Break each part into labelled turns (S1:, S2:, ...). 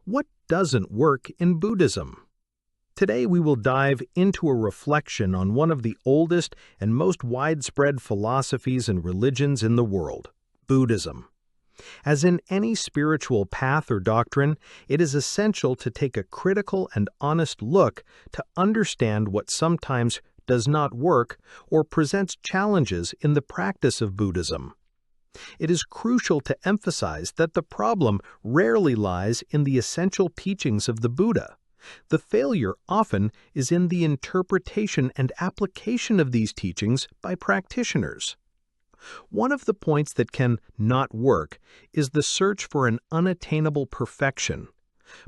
S1: What doesn't work in Buddhism? Today we will dive into a reflection on one of the oldest and most widespread philosophies and religions in the world, Buddhism. As in any spiritual path or doctrine, it is essential to take a critical and honest look to understand what sometimes does not work or presents challenges in the practice of Buddhism. It is crucial to emphasize that the problem rarely lies in the essential teachings of the Buddha. The failure often is in the interpretation and application of these teachings by practitioners. One of the points that can not work is the search for an unattainable perfection.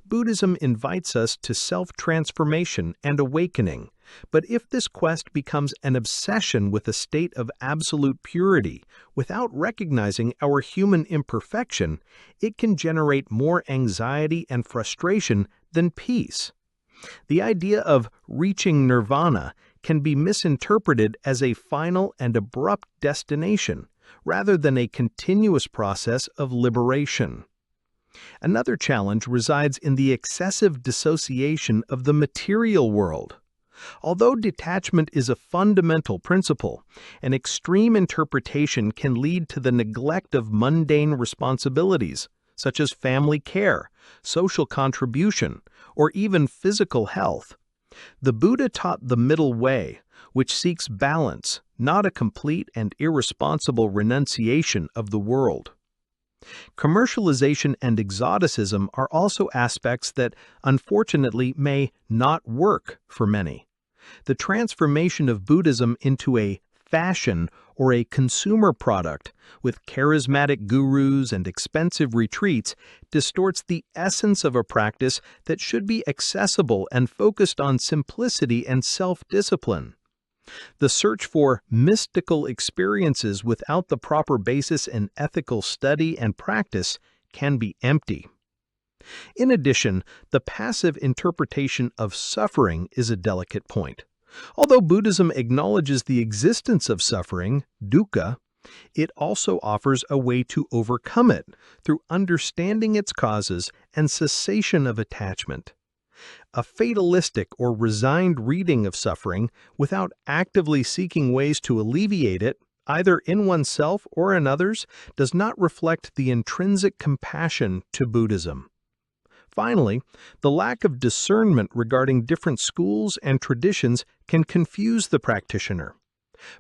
S1: Buddhism invites us to self-transformation and awakening, but if this quest becomes an obsession with a state of absolute purity without recognizing our human imperfection, it can generate more anxiety and frustration than peace. The idea of reaching nirvana can be misinterpreted as a final and abrupt destination, rather than a continuous process of liberation. Another challenge resides in the excessive dissociation of the material world. Although detachment is a fundamental principle, an extreme interpretation can lead to the neglect of mundane responsibilities, such as family care, social contribution, or even physical health. The Buddha taught the middle way, which seeks balance, not a complete and irresponsible renunciation of the world. Commercialization and exoticism are also aspects that, unfortunately, may not work for many. The transformation of Buddhism into a fashion or a consumer product with charismatic gurus and expensive retreats distorts the essence of a practice that should be accessible and focused on simplicity and self-discipline. The search for mystical experiences without the proper basis in ethical study and practice can be empty. In addition, the passive interpretation of suffering is a delicate point. Although Buddhism acknowledges the existence of suffering, dukkha, it also offers a way to overcome it through understanding its causes and cessation of attachment. A fatalistic or resigned reading of suffering without actively seeking ways to alleviate it, either in oneself or in others, does not reflect the intrinsic compassion to Buddhism. Finally, the lack of discernment regarding different schools and traditions can confuse the practitioner.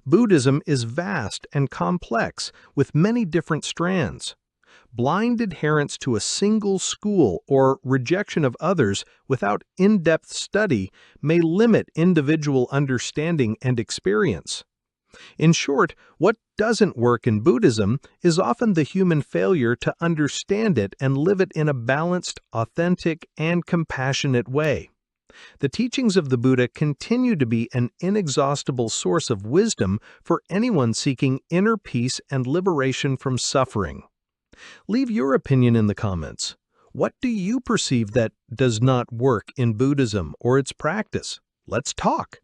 S1: Buddhism is vast and complex, with many different strands. Blind adherence to a single school or rejection of others without in-depth study may limit individual understanding and experience. In short, what doesn't work in Buddhism is often the human failure to understand it and live it in a balanced, authentic, and compassionate way. The teachings of the Buddha continue to be an inexhaustible source of wisdom for anyone seeking inner peace and liberation from suffering. Leave your opinion in the comments. What do you perceive that does not work in Buddhism or its practice? Let's talk.